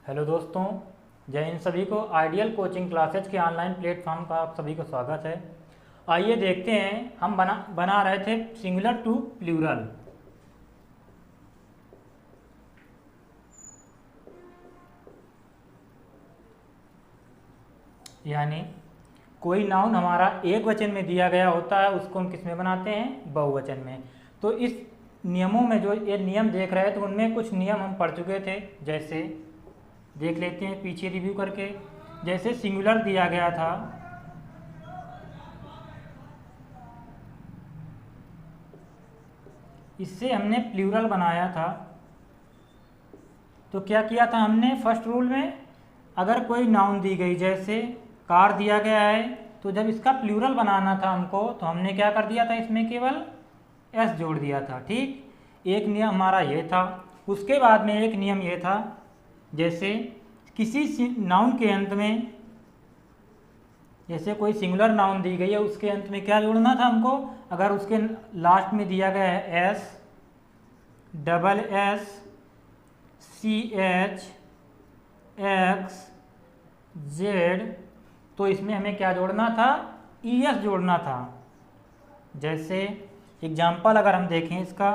Hello दोस्तों, जय हिंद। सभी को आइडियल कोचिंग क्लासेज के ऑनलाइन प्लेटफॉर्म का आप सभी को स्वागत है। आइए देखते हैं, हम बना रहे थे सिंगुलर टू प्लूरल। यानी कोई नाउन हमारा एक वचन में दिया गया होता है, उसको हम किस में बनाते हैं? बहुवचन में। तो इस नियमों में जो ये नियम देख रहे हैं तो उनमें कुछ नियम हम पढ़ चुके थे। जैसे देख लेते हैं पीछे रिव्यू करके। जैसे सिंगुलर दिया गया था, इससे हमने प्लूरल बनाया था। तो क्या किया था हमने? फर्स्ट रूल में अगर कोई नाउन दी गई, जैसे कार दिया गया है, तो जब इसका प्लूरल बनाना था हमको, तो हमने क्या कर दिया था? इसमें केवल एस जोड़ दिया था। ठीक, एक नियम हमारा ये था। उसके बाद में एक नियम ये था, जैसे किसी नाउन के अंत में, जैसे कोई सिंगुलर नाउन दी गई है, उसके अंत में क्या जोड़ना था हमको? अगर उसके लास्ट में दिया गया है S, double S, C H, X, Z, तो इसमें हमें क्या जोड़ना था? ई एस जोड़ना था। जैसे एग्जाम्पल अगर हम देखें इसका,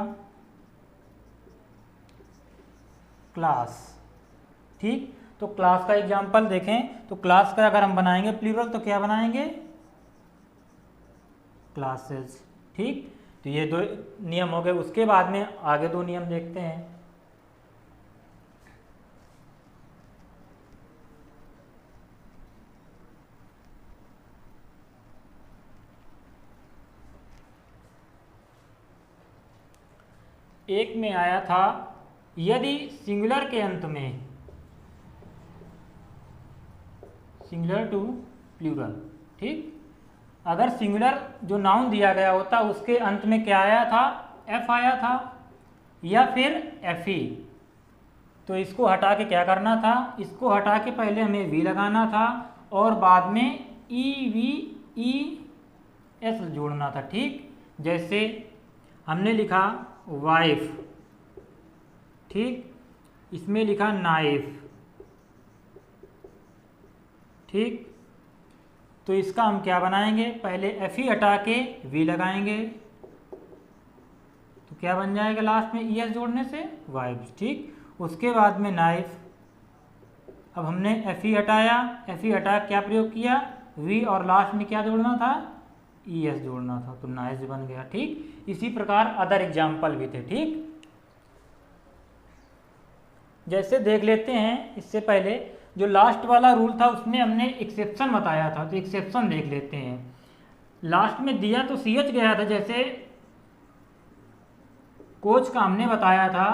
क्लास। ठीक, तो क्लास का एग्जाम्पल देखें तो क्लास का अगर हम बनाएंगे प्लूरल तो क्या बनाएंगे? क्लासेस। ठीक, तो ये दो नियम हो गए। उसके बाद में आगे दो नियम देखते हैं। एक में आया था, यदि सिंगुलर के अंत में, सिंगुलर टू प्लूरल, ठीक, अगर सिंगुलर जो नाउन दिया गया होता उसके अंत में क्या आया था? एफ आया था या फिर एफ ई, तो इसको हटा के क्या करना था? इसको हटा के पहले हमें वी लगाना था और बाद में ई वी ई एस जोड़ना था। ठीक, जैसे हमने लिखा वाइफ, ठीक, इसमें लिखा नाइफ। ठीक, तो इसका हम क्या बनाएंगे? पहले एफ ई हटा के वी लगाएंगे, तो क्या बन जाएगा लास्ट में? ई एस जोड़ने से वाइफ्स। ठीक, उसके बाद में नाइफ। अब हमने एफ ई हटाया, एफ ई हटा क्या प्रयोग किया? वी, और लास्ट में क्या जोड़ना था? ई एस जोड़ना था, तो नाइफ बन गया। ठीक, इसी प्रकार अदर एग्जाम्पल भी थे। ठीक, जैसे देख लेते हैं, इससे पहले जो लास्ट वाला रूल था उसमें हमने एक्सेप्शन बताया था, तो एक्सेप्शन देख लेते हैं। लास्ट में दिया तो सी एच गया था, जैसे कोच का हमने बताया था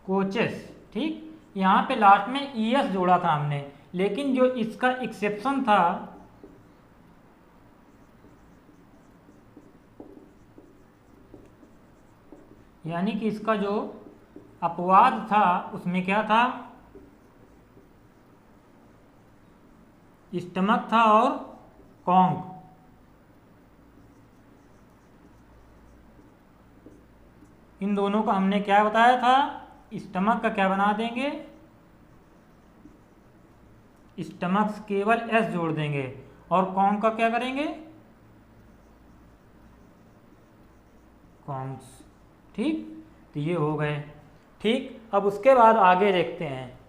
कोचेस। ठीक, यहाँ पे लास्ट में ई एस जोड़ा था हमने, लेकिन जो इसका एक्सेप्शन था, यानी कि इसका जो अपवाद था उसमें क्या था? स्टमक था और कॉन्क। इन दोनों का हमने क्या बताया था? स्टमक का क्या बना देंगे? स्टमक केवल एस जोड़ देंगे, और कॉन्क का क्या करेंगे? कॉन्क्स। ठीक, तो ये हो गए। ठीक, अब उसके बाद आगे देखते हैं।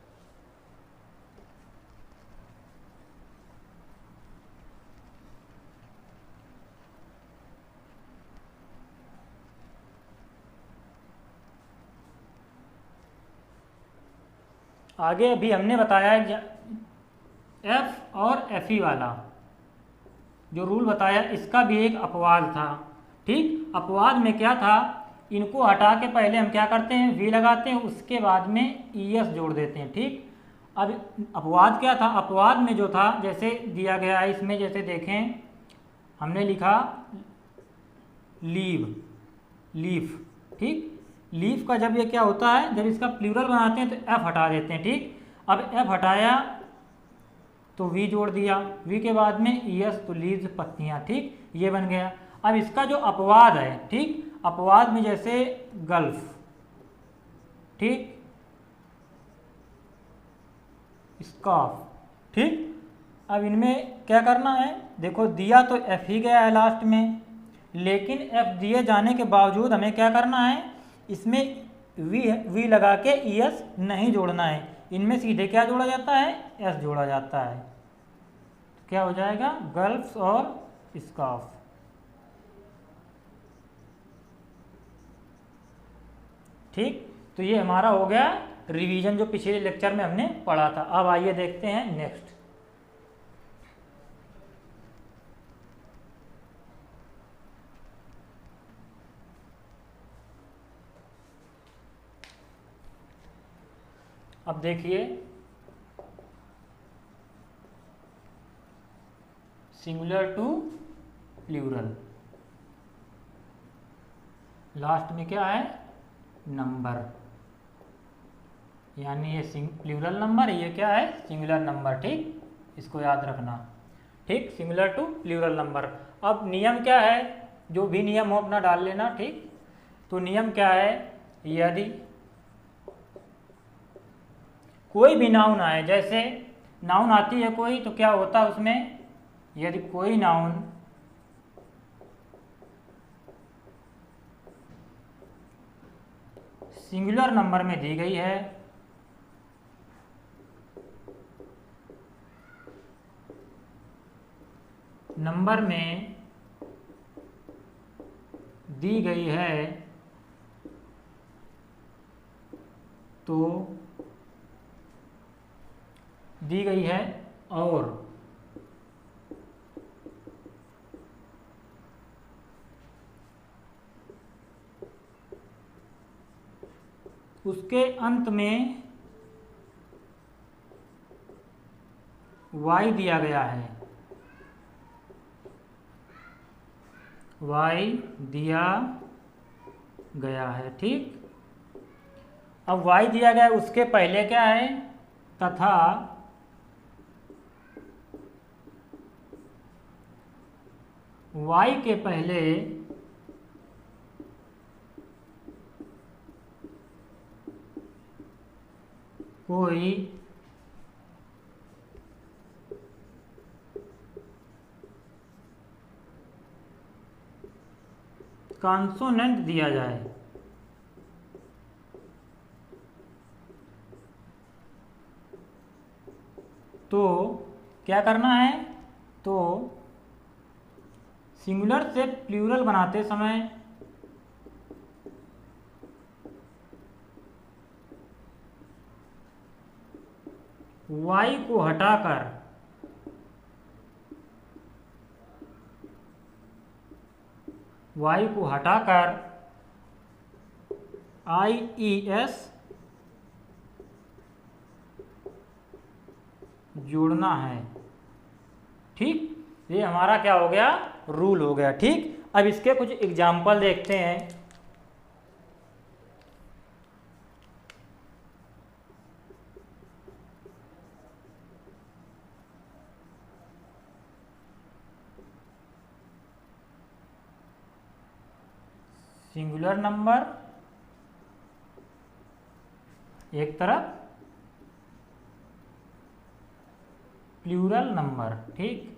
आगे अभी हमने बताया एफ और एफ ई वाला जो रूल बताया, इसका भी एक अपवाद था। ठीक, अपवाद में क्या था? इनको हटा के पहले हम क्या करते हैं? वी लगाते हैं, उसके बाद में ई एस जोड़ देते हैं। ठीक, अब अपवाद क्या था? अपवाद में जो था, जैसे दिया गया है इसमें, जैसे देखें हमने लिखा लीव, लीफ। ठीक, लीफ का जब ये क्या होता है, जब इसका प्लूरल बनाते हैं तो एफ हटा देते हैं। ठीक, अब एफ हटाया तो वी जोड़ दिया, वी के बाद में ई एस, तो लीव्स, पत्तियां। ठीक, ये बन गया। अब इसका जो अपवाद है, ठीक, अपवाद में जैसे गल्फ, ठीक, स्कार्फ। ठीक, अब इनमें क्या करना है, देखो दिया तो एफ ही गया है लास्ट में, लेकिन एफ दिए जाने के बावजूद हमें क्या करना है, इसमें वी लगा के ES नहीं जोड़ना है, इनमें सीधे क्या जोड़ा जाता है, एस जोड़ा जाता है। तो क्या हो जाएगा, गर्ल्स और स्कार्फ। ठीक, तो ये हमारा हो गया रिवीजन जो पिछले लेक्चर में हमने पढ़ा था। अब आइए देखते हैं नेक्स्ट। अब देखिए सिंगुलर टू प्लूरल, लास्ट में क्या है, नंबर, यानी ये प्लूरल नंबर, ये क्या है, सिंगुलर नंबर। ठीक, इसको याद रखना। ठीक, सिंगुलर टू प्लूरल नंबर। अब नियम क्या है, जो भी नियम हो अपना डाल लेना। ठीक, तो नियम क्या है, यदि कोई भी नाउन आए, जैसे नाउन आती है कोई, तो क्या होता है उसमें, यदि कोई नाउन सिंगुलर नंबर में दी गई है, नंबर में दी गई है, तो दी गई है और उसके अंत में y दिया गया है, y दिया गया है। ठीक, अब y दिया गया है, उसके पहले क्या है, तथा y के पहले कोई कॉन्सोनेंट दिया जाए, तो क्या करना है, तो सिंगुलर से प्लूरल बनाते समय y को हटाकर IES जोड़ना है। ठीक, ये हमारा क्या हो गया, रूल हो गया। ठीक, अब इसके कुछ एग्जाम्पल देखते हैं। सिंगुलर नंबर एक तरफ, प्लूरल नंबर। ठीक,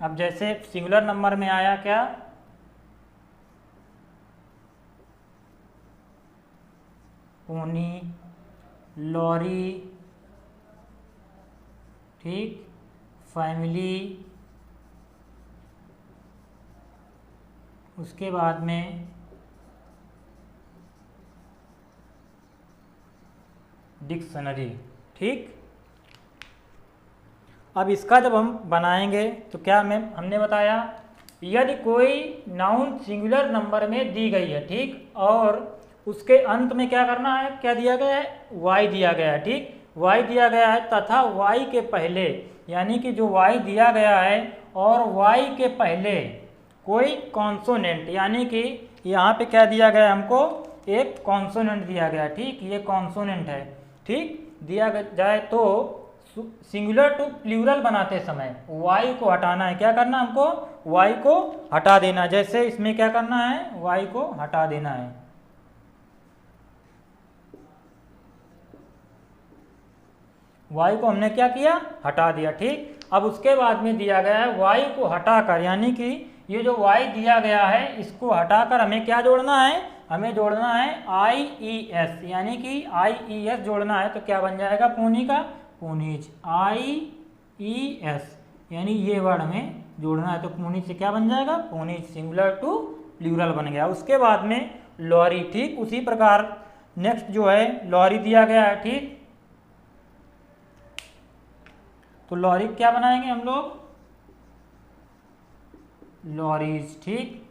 अब जैसे सिंगुलर नंबर में आया क्या, पोनी, लॉरी, ठीक, फैमिली, उसके बाद में डिक्शनरी। ठीक, अब इसका जब हम बनाएंगे तो क्या हमने बताया, यदि कोई नाउन सिंगुलर नंबर में दी गई है, ठीक, और उसके अंत में क्या करना है, क्या दिया गया है, y दिया गया है। ठीक, y दिया गया है तथा y के पहले, यानी कि जो y दिया गया है और y के पहले कोई कॉन्सोनेंट, यानी कि यहाँ पे क्या दिया गया है, हमको एक कॉन्सोनेंट दिया गया है। ठीक, ये कॉन्सोनेंट है। ठीक, दिया जाए तो सिंगुलर टू प्लूरल बनाते समय y को हटाना है। क्या करना, हमको y को हटा देना। जैसे इसमें क्या करना है, y को हटा देना है। वाई को हमने क्या किया, हटा दिया। ठीक, अब उसके बाद में दिया गया है वाई को हटाकर, यानी कि ये जो वाई दिया गया है इसको हटाकर हमें क्या जोड़ना है, हमें जोड़ना है आई ई एस, यानी कि आई ई एस जोड़ना है। तो क्या बन जाएगा पोनी का पोनीज, आई ई एस, यानी ये वर्ड हमें जोड़ना है। तो पोनीज से क्या बन जाएगा, पोनीज सिंगुलर टू प्लूरल बन गया। उसके बाद में लॉरी, ठीक उसी प्रकार नेक्स्ट जो है लॉरी दिया गया है। ठीक, तो लॉरी क्या बनाएंगे हम लोग, लॉरीज। ठीक,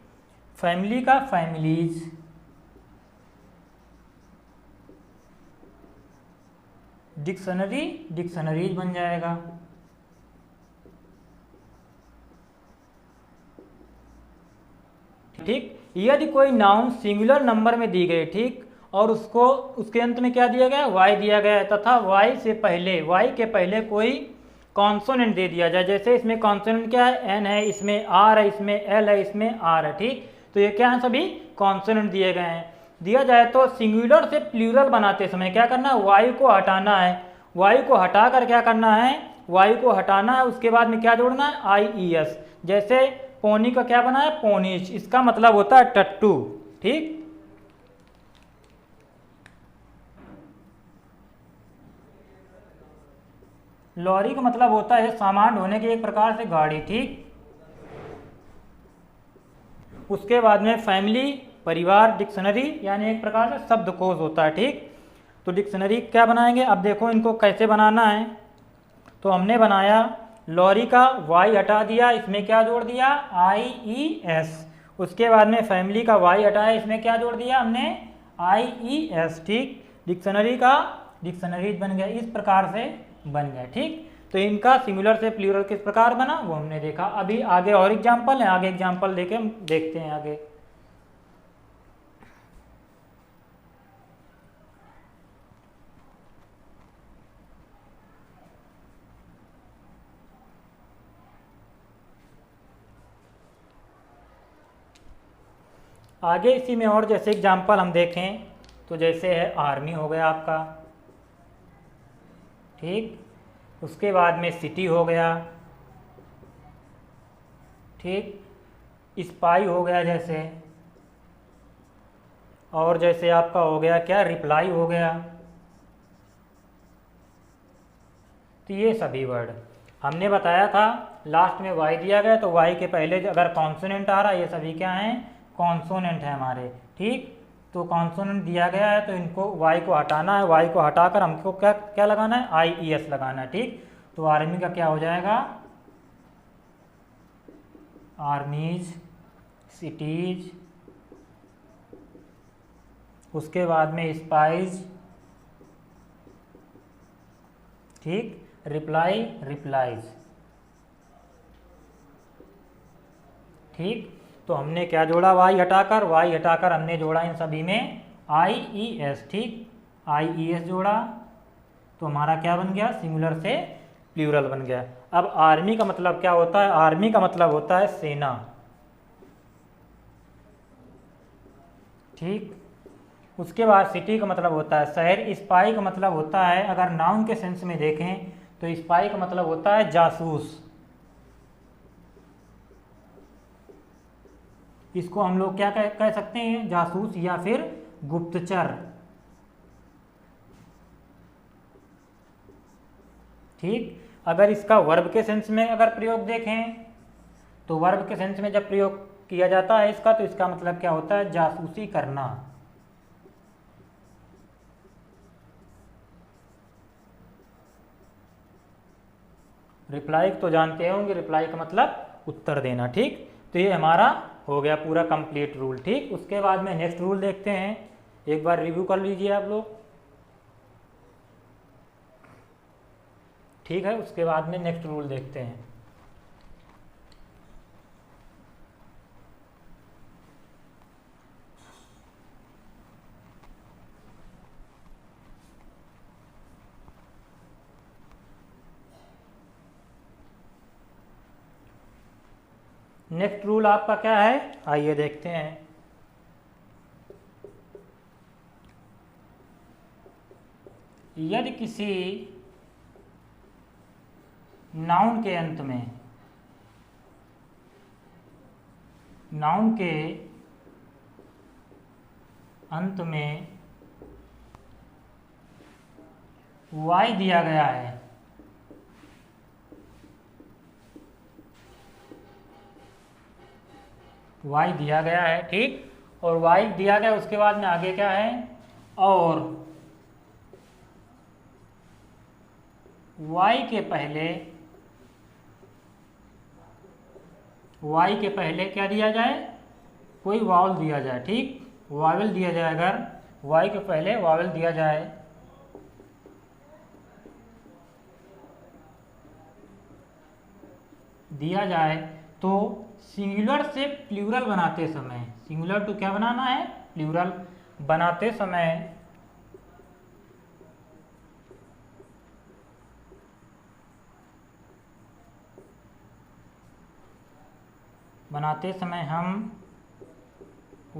फैमिली का फैमिलीज, डिक्शनरी डिक्शनरीज बन जाएगा। ठीक, यदि कोई नाउन सिंगुलर नंबर में दी गई, ठीक, और उसको उसके अंत में क्या दिया गया, वाई दिया गया है, तथा वाई से पहले, वाई के पहले कोई कॉन्सोनेंट दे दिया जाए। जैसे इसमें कॉन्सोनेंट क्या है, एन है, इसमें आर है, इसमें एल है, इसमें आर है। ठीक, तो ये क्या है, सभी कॉन्सोनेंट दिए गए हैं। दिया जाए तो सिंगुलर से प्लूरल बनाते समय क्या करना है, वाई को हटाना है। वाई को हटाकर क्या करना है, वाई को हटाना है, उसके बाद में क्या जोड़ना है, आई ई एस। जैसे पोनी का क्या बना है, पोनीच, इसका मतलब होता है टट्टू। ठीक, लॉरी का मतलब होता है सामान ढोने की एक प्रकार से गाड़ी। ठीक, उसके बाद में फैमिली परिवार, डिक्शनरी यानी एक प्रकार से शब्दकोश होता है। ठीक, तो डिक्शनरी क्या बनाएंगे, अब देखो इनको कैसे बनाना है। तो हमने बनाया लॉरी का वाई हटा दिया, इसमें क्या जोड़ दिया, आई ई एस। उसके बाद में फैमिली का वाई हटाया, इसमें क्या जोड़ दिया हमने, आई ई एस। ठीक, डिक्शनरी का डिक्शनरीज बन गया, इस प्रकार से बन गया। ठीक, तो इनका सिंगुलर से प्लूरल किस प्रकार बना वो हमने देखा। अभी आगे और एग्जाम्पल है, आगे एग्जाम्पल देके हम देखते हैं आगे। आगे इसी में और जैसे एग्जाम्पल हम देखें तो जैसे है आर्मी हो गया आपका। ठीक, उसके बाद में सिटी हो गया। ठीक, स्पाई हो गया जैसे, और जैसे आपका हो गया क्या, रिप्लाई हो गया। तो ये सभी वर्ड हमने बताया था, लास्ट में वाई दिया गया तो वाई के पहले अगर कॉन्सोनेंट आ रहा है, ये सभी क्या हैं, कॉन्सोनेंट है हमारे। ठीक, तो कॉन्सोनेंट दिया गया है तो इनको वाई को हटाना है, वाई को हटाकर हमको क्या क्या लगाना है, आई ई एस लगाना है। ठीक, तो आर्मी का क्या हो जाएगा, आर्मीज, सिटीज, उसके बाद में स्पाइज। ठीक, रिप्लाई रिप्लाइज। ठीक, तो हमने क्या जोड़ा, वाई हटाकर, वाई हटाकर हमने जोड़ा इन सभी में आई ई एस। ठीक, आई ई एस जोड़ा तो हमारा क्या बन गया, सिंगुलर से प्लूरल बन गया। अब आर्मी का मतलब क्या होता है, आर्मी का मतलब होता है सेना। ठीक, उसके बाद सिटी का मतलब होता है शहर। स्पाई का मतलब होता है, अगर नाउन के सेंस में देखें तो स्पाई का मतलब होता है जासूस। इसको हम लोग क्या कह सकते हैं, जासूस या फिर गुप्तचर। ठीक, अगर इसका वर्ब के सेंस में अगर प्रयोग देखें तो वर्ब के सेंस में जब प्रयोग किया जाता है इसका, तो इसका मतलब क्या होता है, जासूसी करना। रिप्लाई तो जानते होंगे, रिप्लाई का मतलब उत्तर देना। ठीक, तो ये हमारा हो गया पूरा कंप्लीट रूल। ठीक, उसके बाद में नेक्स्ट रूल देखते हैं, एक बार रिव्यू कर लीजिए आप लोग। ठीक है, उसके बाद में नेक्स्ट रूल देखते हैं। नेक्स्ट रूल आपका क्या है, आइए देखते हैं। यदि किसी नाउन के अंत में, नाउन के अंत में y दिया गया है, y दिया गया है, ठीक। और y दिया गया, उसके बाद में आगे क्या है, और y के पहले क्या दिया जाए, कोई वावल दिया जाए, ठीक, वावल दिया जाए। अगर y के पहले वावल दिया जाए तो सिंगुलर से प्लूरल बनाते समय, सिंगुलर टू क्या बनाना है, प्लूरल बनाते समय हम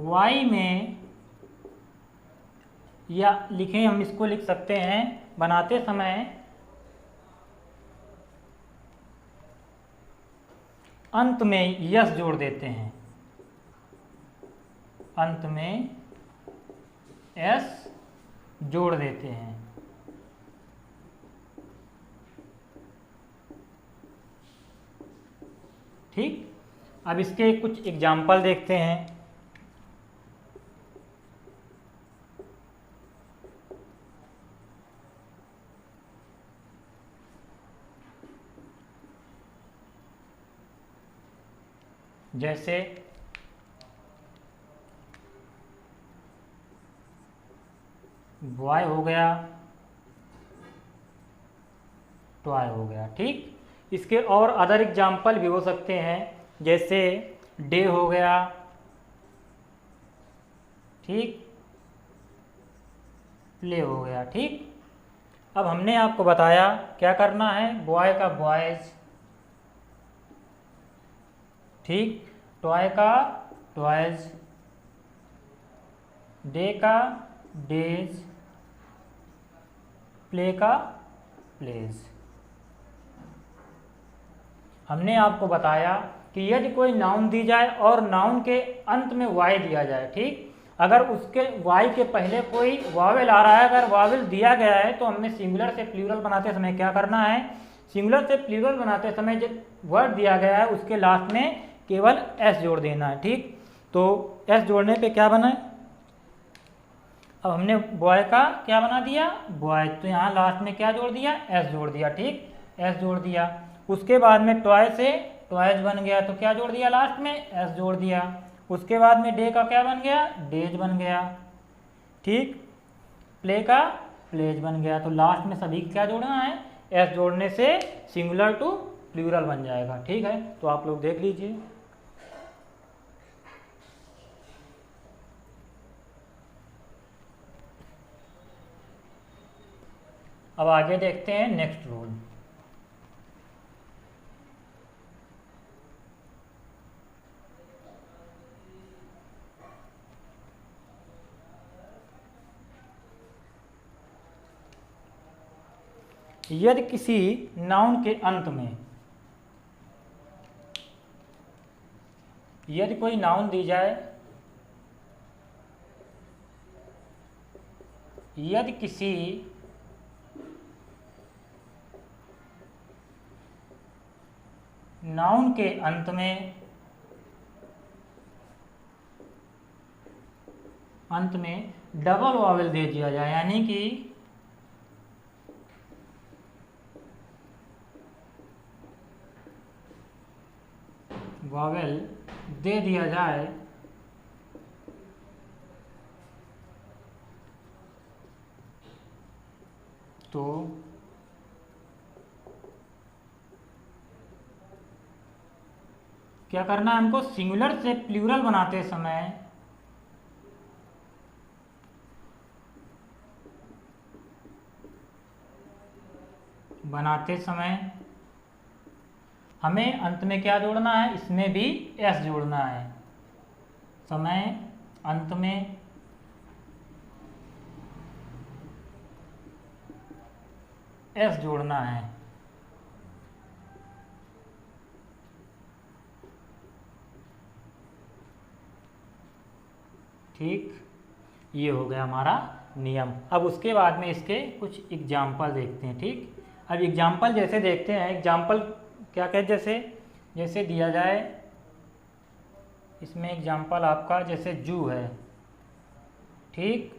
y में, या लिखें, हम इसको लिख सकते हैं, बनाते समय अंत में यस जोड़ देते हैं, अंत में एस जोड़ देते हैं, ठीक। अब इसके कुछ एग्जाम्पल देखते हैं। जैसे बॉय हो गया, टॉय हो गया, ठीक। इसके और अदर एग्जाम्पल भी हो सकते हैं, जैसे डे हो गया, ठीक, प्ले हो गया, ठीक। अब हमने आपको बताया क्या करना है, बॉय का बॉयज, ठीक, टॉय का टॉयज, डे का डेज, प्ले का प्लेज। हमने आपको बताया कि यदि कोई नाउन दी जाए और नाउन के अंत में वाई दिया जाए, ठीक, अगर उसके वाई के पहले कोई वावेल आ रहा है, अगर वावेल दिया गया है तो हमें सिंगुलर से प्लूरल बनाते समय क्या करना है, सिंगुलर से प्लूरल बनाते समय जो वर्ड दिया गया है उसके लास्ट में केवल एस जोड़ देना है, ठीक। तो एस जोड़ने पे क्या बना है, अब हमने बॉय का क्या बना दिया, बॉय, तो यहाँ लास्ट में क्या जोड़ दिया, एस जोड़ दिया, ठीक, एस जोड़ दिया। उसके बाद में टॉय से टॉयज बन गया, तो क्या जोड़ दिया, लास्ट में एस जोड़ दिया। उसके बाद में डे का क्या बन गया, डेज बन गया, ठीक, प्ले का प्लेज बन गया। तो लास्ट में सभी क्या जोड़ना है, एस जोड़ने से सिंगुलर टू प्लूरल बन जाएगा, ठीक है। तो आप लोग देख लीजिए। अब आगे देखते हैं नेक्स्ट रूल। यदि किसी नाउन के अंत में, यदि कोई नाउन दी जाए, यदि किसी नाउन के अंत में डबल वावेल दे दिया जाए, यानी कि वावेल दे दिया जाए, तो क्या करना है हमको, सिंगुलर से प्लूरल बनाते समय हमें अंत में क्या जोड़ना है, इसमें भी एस जोड़ना है, समय अंत में एस जोड़ना है, ठीक, ये हो गया हमारा नियम। अब उसके बाद में इसके कुछ एग्जाम्पल देखते हैं। ठीक, अब एग्जाम्पल जैसे देखते हैं, एग्जाम्पल क्या कहते, जैसे जैसे दिया जाए इसमें एग्जाम्पल आपका जैसे जू है। ठीक,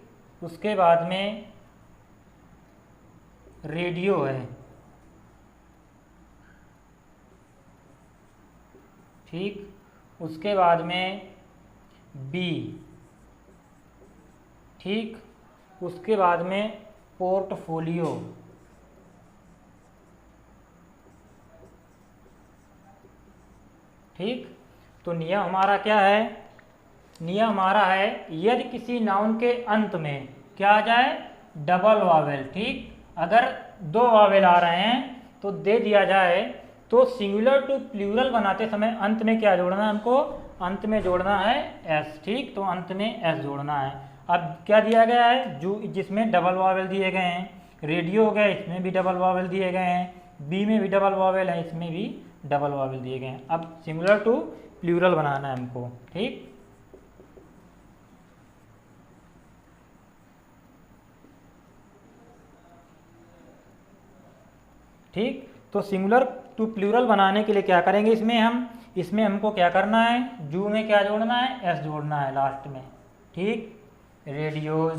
उसके बाद में रेडियो है। ठीक, उसके बाद में बी। ठीक, उसके बाद में पोर्टफोलियो। ठीक, तो नियम हमारा क्या है, नियम हमारा है यदि किसी नाउन के अंत में क्या आ जाए, डबल वावेल। ठीक, अगर दो वावेल आ रहे हैं तो दे दिया जाए, तो सिंगुलर टू प्लूरल बनाते समय अंत में क्या जोड़ना है हमको, अंत में जोड़ना है एस। ठीक, तो अंत में एस जोड़ना है। अब क्या दिया गया है, जो जिसमें डबल वावेल दिए गए हैं, रेडियो हो गया इसमें भी डबल वावेल दिए गए हैं, बी में भी डबल वावेल है, इसमें भी डबल वावेल दिए गए हैं। अब सिंगुलर टू प्लूरल बनाना है हमको। ठीक, ठीक, तो सिंगुलर टू प्लूरल बनाने के लिए क्या करेंगे, इसमें हमको क्या करना है, जू में क्या जोड़ना है, एस जोड़ना है लास्ट में। ठीक, रेडियोज,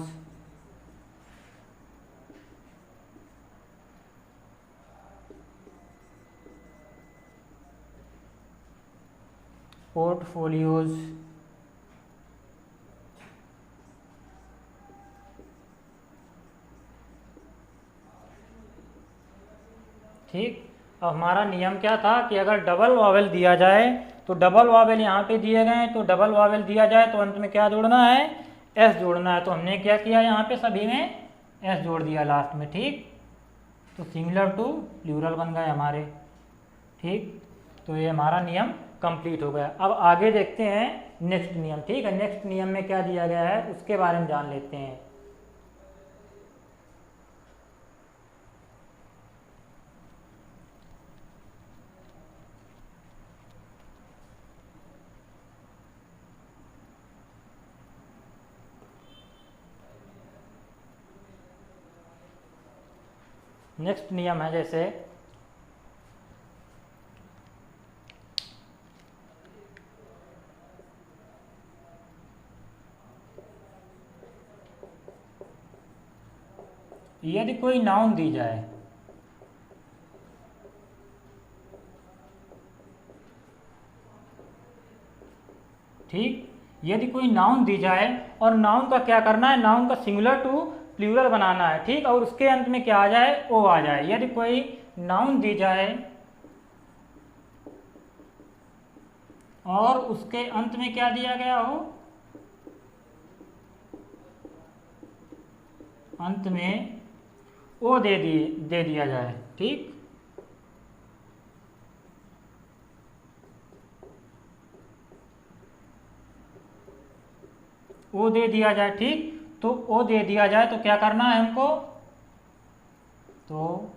पोर्टफोलियोज, ठीक। अब हमारा नियम क्या था कि अगर डबल वावेल दिया जाए तो डबल वावेल यहाँ पे दिए गए हैं, तो डबल वावेल दिया जाए तो अंत में क्या जोड़ना है, एस जोड़ना है। तो हमने क्या किया, यहाँ पे सभी में एस जोड़ दिया लास्ट में। ठीक, तो सिंगुलर टू प्लूरल बन गए हमारे। ठीक, तो ये हमारा नियम कंप्लीट हो गया। अब आगे देखते हैं नेक्स्ट नियम। ठीक है, नेक्स्ट नियम में क्या दिया गया है उसके बारे में जान लेते हैं। नेक्स्ट नियम है जैसे यदि कोई नाउन दी जाए, ठीक, यदि कोई नाउन दी जाए और नाउन का क्या करना है, नाउन का सिंगुलर टू प्लूरल बनाना है। ठीक, और उसके अंत में क्या आ जाए, ओ आ जाए। यदि कोई नाउन दी जाए और उसके अंत में क्या दिया गया हो, अंत में ओ दे दिया जाए। ठीक, ओ दे दिया जाए। ठीक, तो ओ दे दिया जाए तो क्या करना है हमको, तो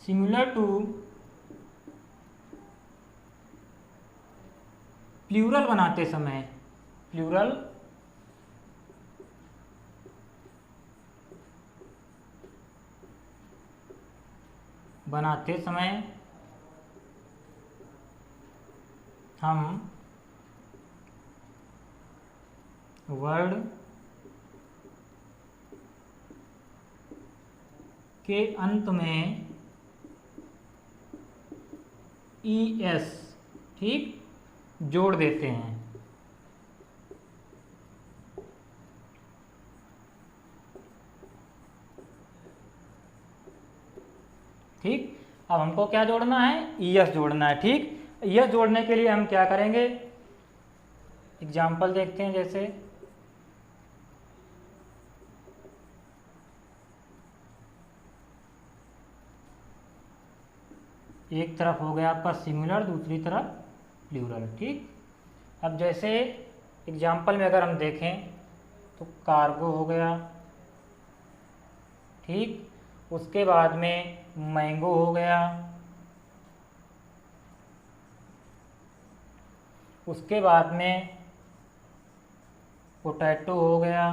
सिंगुलर टू प्लूरल बनाते समय, प्लूरल बनाते समय हम वर्ड के अंत में ES, ठीक, जोड़ देते हैं। ठीक, अब हमको क्या जोड़ना है, ES जोड़ना है। ठीक, ES जोड़ने के लिए हम क्या करेंगे, एग्जाम्पल देखते हैं। जैसे एक तरफ हो गया आपका सिंगुलर, दूसरी तरफ प्लूरल। ठीक, अब जैसे एग्जाम्पल में अगर हम देखें तो कार्गो हो गया। ठीक, उसके बाद में मैंगो हो गया। उसके बाद में पोटैटो हो गया,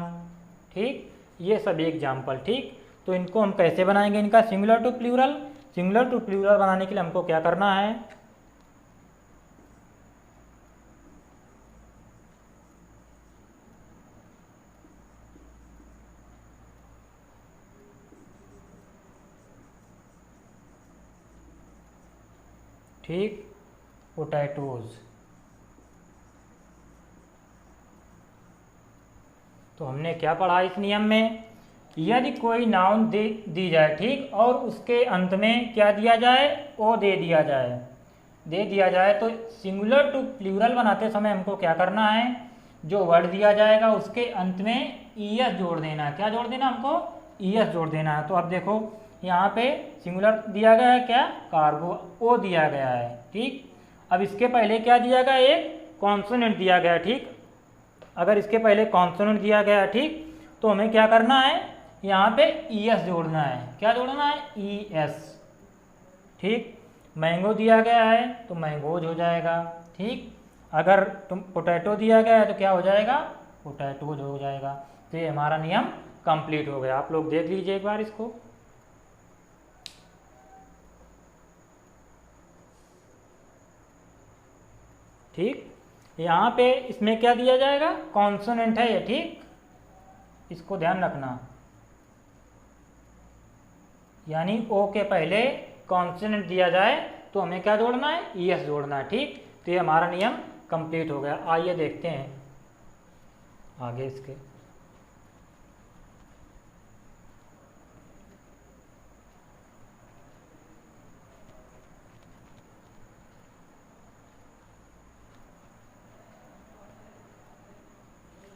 ठीक। ये सब एग्जाम्पल, ठीक। तो इनको हम कैसे बनाएंगे, इनका singular to plural. Singular to plural बनाने के लिए हमको क्या करना है, ठीक, पोटैटोज। तो हमने क्या पढ़ा इस नियम में, यदि कोई नाउन दी जाए, ठीक, और उसके अंत में क्या दिया जाए, ओ दे दिया जाए, तो सिंगुलर टू प्लूरल बनाते समय हमको क्या करना है, जो वर्ड दिया जाएगा उसके अंत में ईएस जोड़ देना है। क्या जोड़ देना, हमको ईएस जोड़ देना है। तो अब देखो यहाँ पे सिंगुलर दिया गया है, क्या, कार्गो, ओ दिया गया है, ठीक। अब इसके पहले क्या दिया गया, एक कॉन्सोनेंट दिया गया, ठीक। अगर इसके पहले कॉन्सोनेंट दिया गया है, ठीक, तो हमें क्या करना है, यहाँ पे ईएस जोड़ना है। क्या जोड़ना है, ईएस, ठीक। मैंगो दिया गया है तो मैंगोज हो जाएगा, ठीक। अगर तुम पोटैटो दिया गया है तो क्या हो जाएगा, पोटैटोज हो जाएगा। तो ये हमारा नियम कंप्लीट हो गया। आप लोग देख लीजिए एक बार इसको, ठीक। यहाँ पे इसमें क्या दिया जाएगा, कॉन्सोनेंट है ये, ठीक, इसको ध्यान रखना, यानी ओ के पहले कॉन्सोनेंट दिया जाए तो हमें क्या जोड़ना है, ईएस जोड़ना है, ठीक। तो ये हमारा नियम कंप्लीट हो गया। आइए देखते हैं आगे इसके।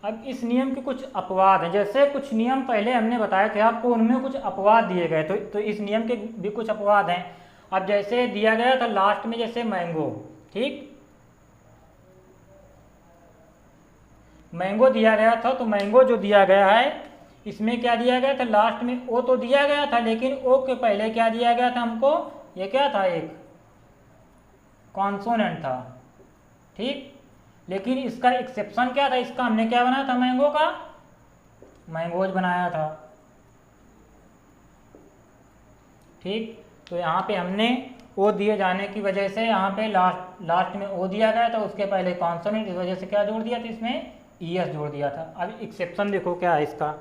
अब इस नियम के कुछ अपवाद हैं, जैसे कुछ नियम पहले हमने बताए थे आपको, उनमें कुछ अपवाद दिए गए, तो इस नियम के भी कुछ अपवाद हैं। अब जैसे दिया गया था लास्ट में, जैसे मैंगो, ठीक, मैंगो दिया गया था, तो मैंगो जो दिया गया है इसमें क्या दिया गया था, लास्ट में ओ तो दिया गया था, लेकिन ओ के पहले क्या दिया गया था हमको, ये क्या था, एक कॉन्सोनेंट था, ठीक। लेकिन इसका एक्सेप्शन क्या था, इसका हमने क्या बनाया था, मैंगो का मैंगोज बनाया था, ठीक। तो यहाँ पे हमने ओ दिए जाने की वजह से यहाँ पे लास्ट में ओ दिया गया था, उसके पहले कॉन्सोनेंट, इस वजह से क्या जोड़ दिया था, इसमें ईएस जोड़ दिया था। अब एक्सेप्शन देखो क्या है इसका,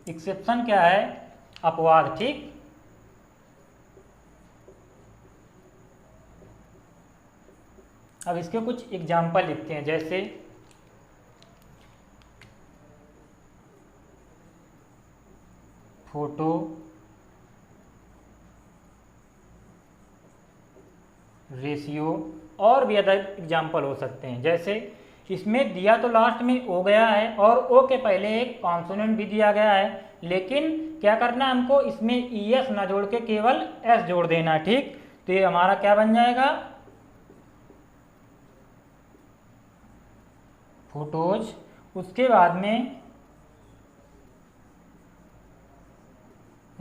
एक्सेप्शन क्या है, अपवाद, ठीक। अब इसके कुछ एग्जाम्पल लिखते हैं, जैसे फोटो, रेशियो, और भी अदर एग्जाम्पल हो सकते हैं। जैसे इसमें दिया तो लास्ट में ओ गया है और ओ के पहले एक कॉन्सोनेंट भी दिया गया है, लेकिन क्या करना है हमको, इसमें ईएस ना जोड़ के केवल एस जोड़ देना है, ठीक। तो ये हमारा क्या बन जाएगा, फोटोज। उसके बाद में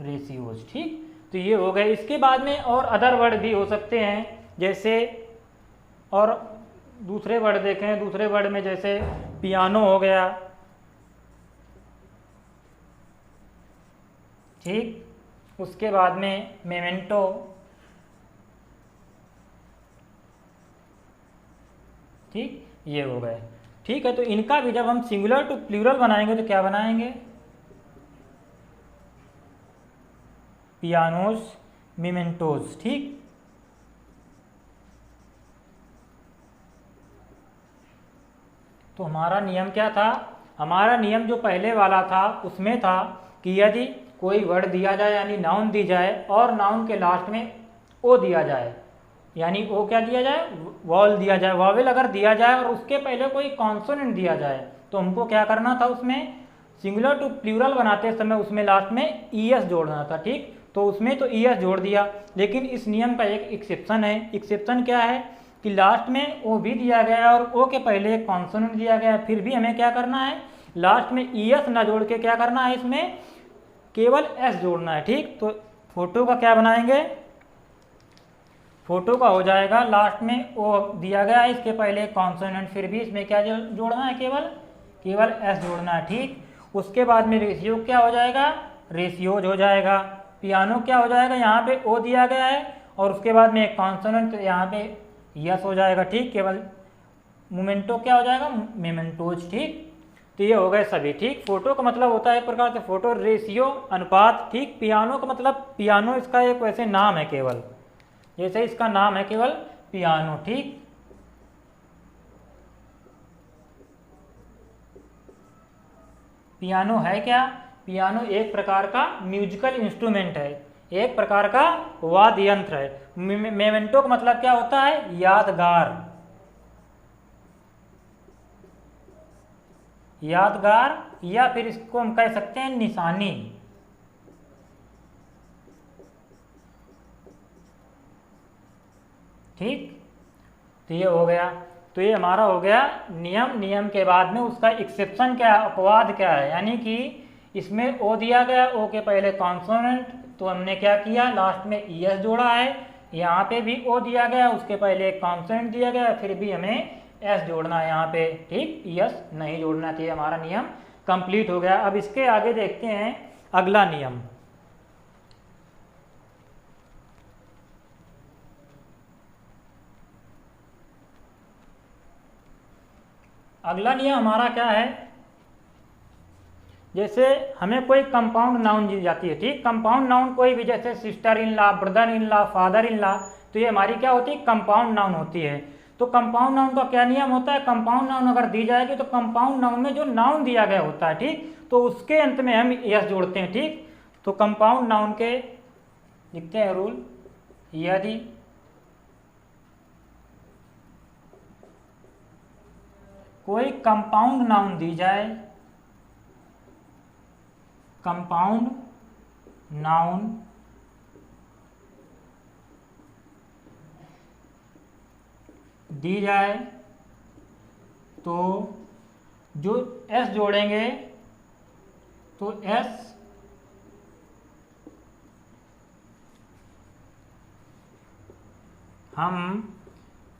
रेशियोज, ठीक। तो ये हो गए। इसके बाद में और अदर वर्ड भी हो सकते हैं, जैसे और दूसरे वर्ड देखें, दूसरे वर्ड में जैसे पियानो हो गया, ठीक। उसके बाद में मेमेंटो, ठीक, ये हो गए, ठीक है। तो इनका भी जब हम सिंगुलर टू प्लूरल बनाएंगे तो क्या बनाएंगे, पियानोज, मेमेंटोज, ठीक। तो हमारा नियम क्या था, हमारा नियम जो पहले वाला था उसमें था कि यदि कोई वर्ड दिया जाए, यानी नाउन दी जाए, और नाउन के लास्ट में ओ दिया जाए, यानी ओ क्या दिया जाए, वॉल दिया जाए, वॉवेल अगर दिया जाए और उसके पहले कोई कॉन्सोनेंट दिया जाए, तो हमको क्या करना था, उसमें सिंगुलर टू प्लूरल बनाते समय उसमें लास्ट में ईएस जोड़ना था, ठीक। तो उसमें तो ईएस जोड़ दिया, लेकिन इस नियम का एक एक्सेप्शन है। एक्सेप्शन क्या है कि लास्ट में ओ भी दिया गया है और ओ के पहले एक कॉन्सोनेंट दिया गया है, फिर भी हमें क्या करना है, लास्ट में ईएस ना जोड़ के क्या करना है, इसमें केवल एस जोड़ना है। ठीक, तो फोटो का क्या बनाएंगे, फोटो का हो जाएगा लास्ट में ओ दिया गया है, इसके पहले कॉन्सोनेंट, फिर भी इसमें क्या जोड़ना है, केवल एस जोड़ना है। ठीक, उसके बाद में रेशियो क्या हो जाएगा, रेशियोज हो जाएगा। पियानो क्या हो जाएगा, यहाँ पे ओ दिया गया है और उसके बाद में एक कॉन्सोनेंट, यहाँ पे यस हो जाएगा। ठीक, केवल मोमेंटो क्या हो जाएगा, मेमेंटोज। ठीक, तो ये हो गए सभी। ठीक, फोटो का मतलब होता है एक प्रकार से फोटो, रेशियो अनुपात। ठीक, पियानो का मतलब पियानो इसका एक वैसे नाम है केवल, जैसे इसका नाम है केवल पियानो। ठीक, पियानो है क्या, पियानो एक प्रकार का म्यूजिकल इंस्ट्रूमेंट है, एक प्रकार का वाद्य यंत्र है। मेमेंटो का मतलब क्या होता है, यादगार, यादगार, या फिर इसको हम कह सकते हैं निशानी। ठीक, तो ये हो गया, तो ये हमारा हो गया नियम। नियम के बाद में उसका एक्सेप्शन क्या है, अपवाद क्या है, यानी कि इसमें ओ दिया गया, ओ के पहले कॉन्सोनेंट, तो हमने क्या किया, लास्ट में ईएस जोड़ा है। यहाँ पे भी ओ दिया गया, उसके पहले एक कॉन्सोनेंट दिया गया, फिर भी हमें एस जोड़ना है यहाँ पे। ठीक, ईएस नहीं जोड़ना चाहिए, हमारा नियम कंप्लीट हो गया। अब इसके आगे देखते हैं अगला नियम। अगला नियम हमारा क्या है, जैसे हमें कोई कंपाउंड नाउन दी जाती है। ठीक, कंपाउंड नाउन कोई भी, जैसे sister in law, brother in law, father in law, तो ये हमारी क्या होती है, कंपाउंड नाउन होती है। तो कंपाउंड नाउन का क्या नियम होता है, कंपाउंड नाउन अगर दी जाएगी तो कंपाउंड नाउन में जो नाउन दिया गया होता है, ठीक, तो उसके अंत में हम यस जोड़ते हैं। ठीक, तो कंपाउंड नाउन के लिखते हैं रूल, यदि कोई कंपाउंड नाउन दी जाए, कंपाउंड नाउन दी जाए तो जो एस जोड़ेंगे तो एस हम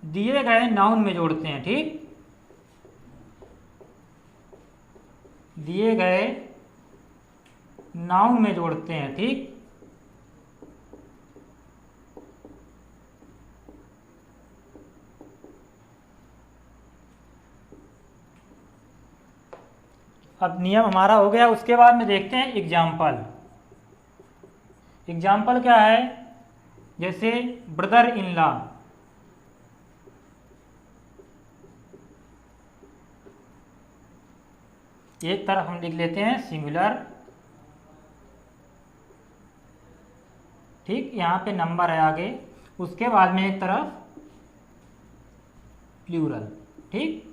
दिए गए नाउन में जोड़ते हैं। ठीक, दिए गए नाउन में जोड़ते हैं। ठीक, अब नियम हमारा हो गया। उसके बाद में देखते हैं एग्जाम्पल। एग्जाम्पल क्या है, जैसे ब्रदर इन लॉ, एक तरफ हम लिख लेते हैं सिंगुलर, ठीक, यहाँ पे नंबर है आगे, उसके बाद में एक तरफ प्लूरल। ठीक,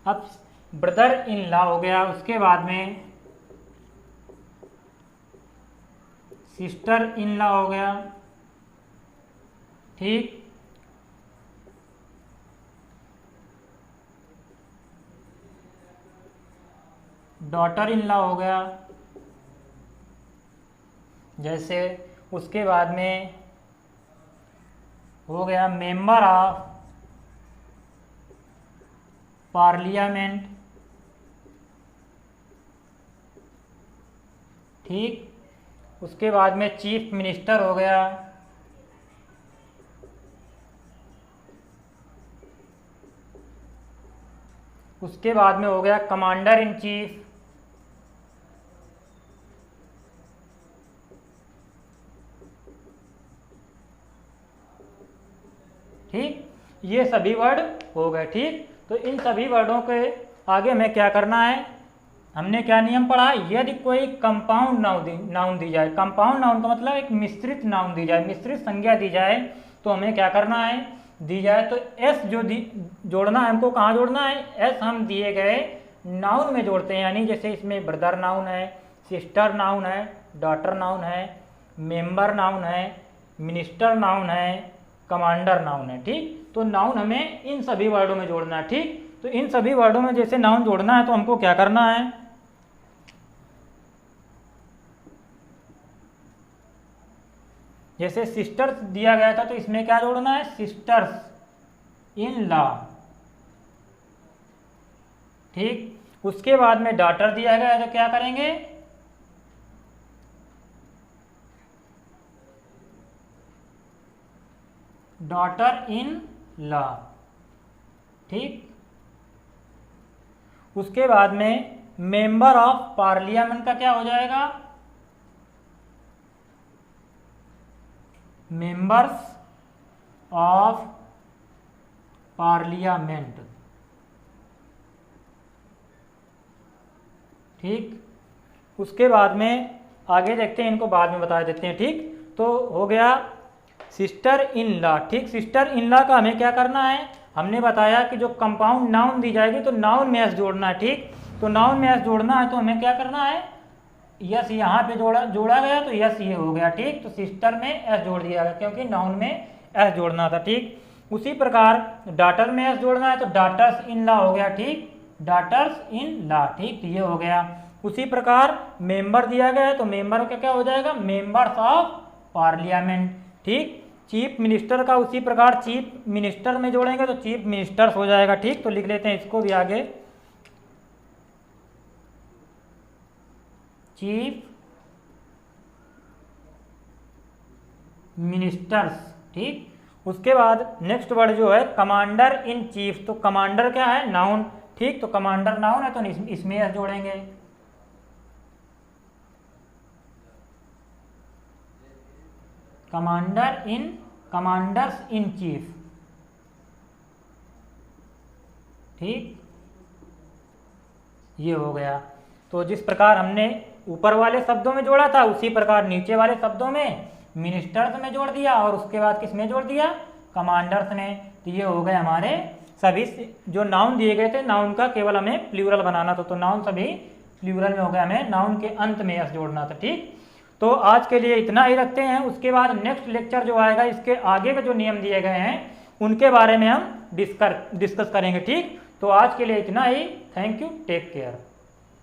अब ब्रदर इन लॉ हो गया, उसके बाद में सिस्टर इन लॉ हो गया। ठीक, डॉटर इन लॉ हो गया। जैसे उसके बाद में हो गया मेंबर ऑफ पार्लियामेंट। ठीक, उसके बाद में चीफ मिनिस्टर हो गया। उसके बाद में हो गया कमांडर इन चीफ। ठीक, ये सभी वर्ड हो गए। ठीक, तो इन सभी वर्डों के आगे हमें क्या करना है, हमने क्या नियम पढ़ा, यदि कोई कंपाउंड नाउन दी जाए, कंपाउंड नाउन का मतलब एक मिश्रित नाउन दी जाए, मिश्रित संज्ञा दी जाए, तो हमें क्या करना है, दी जाए तो एस जो जोड़ना है, हमको कहाँ जोड़ना है, एस हम दिए गए नाउन में जोड़ते हैं। यानी जैसे इसमें ब्रदर नाउन है, सिस्टर नाउन है, डॉटर नाउन है, मेंबर नाउन है, मिनिस्टर नाउन है, कमांडर नाउन है। ठीक, तो नाउन हमें इन सभी वर्डों में जोड़ना है। ठीक, तो इन सभी वर्डों में जैसे नाउन जोड़ना है तो हमको क्या करना है, जैसे सिस्टर्स दिया गया था तो इसमें क्या जोड़ना है, सिस्टर्स इन लॉ। ठीक, उसके बाद में डॉटर दिया गया है तो क्या करेंगे, डॉटर इन लॉ। ठीक, उसके बाद में मेंबर ऑफ पार्लियामेंट का क्या हो जाएगा, मेंबर्स ऑफ पार्लियामेंट। ठीक, उसके बाद में आगे देखते हैं, इनको बाद में बता देते हैं। ठीक, तो हो गया सिस्टर इन लॉ। ठीक, सिस्टर इन लॉ का हमें क्या करना है, हमने बताया कि जो कंपाउंड नाउन दी जाएगी तो नाउन में एस जोड़ना है। ठीक, तो नाउन में एस जोड़ना है तो हमें क्या करना है, यस यहाँ पे जोड़ा गया तो यस ये हो गया। ठीक, तो सिस्टर में एस जोड़ दिया गया क्योंकि नाउन में एस जोड़ना था। ठीक, उसी प्रकार डॉटर में एस जोड़ना है तो डॉटर्स इन लॉ हो गया। ठीक, डॉटर्स इन लॉ। ठीक, तो ये हो गया। उसी प्रकार मेंबर दिया गया है तो मेंबर का क्या हो जाएगा, मेंबर्स ऑफ पार्लियामेंट। ठीक, चीफ मिनिस्टर का उसी प्रकार चीफ मिनिस्टर में जोड़ेंगे तो चीफ मिनिस्टर्स हो जाएगा। ठीक, तो लिख लेते हैं इसको भी आगे, चीफ मिनिस्टर्स। ठीक, उसके बाद नेक्स्ट वर्ड जो है कमांडर इन चीफ, तो कमांडर क्या है, नाउन। ठीक, तो कमांडर नाउन है तो इसमें एस जोड़ेंगे। Commanders in chief. ठीक, ये हो गया। तो जिस प्रकार हमने ऊपर वाले शब्दों में जोड़ा था उसी प्रकार नीचे वाले शब्दों में मिनिस्टर्स में जोड़ दिया और उसके बाद किस में जोड़ दिया, कमांडर्स में। तो ये हो गए हमारे सभी जो नाउन दिए गए थे, नाउन का केवल हमें प्लूरल बनाना था, तो नाउन सभी प्लूरल में हो गया, हमें नाउन के अंत में एस जोड़ना था। ठीक, तो आज के लिए इतना ही रखते हैं। उसके बाद नेक्स्ट लेक्चर जो आएगा इसके आगे के जो नियम दिए गए हैं उनके बारे में हम डिस्कस करेंगे। ठीक, तो आज के लिए इतना ही। Thank you, take care.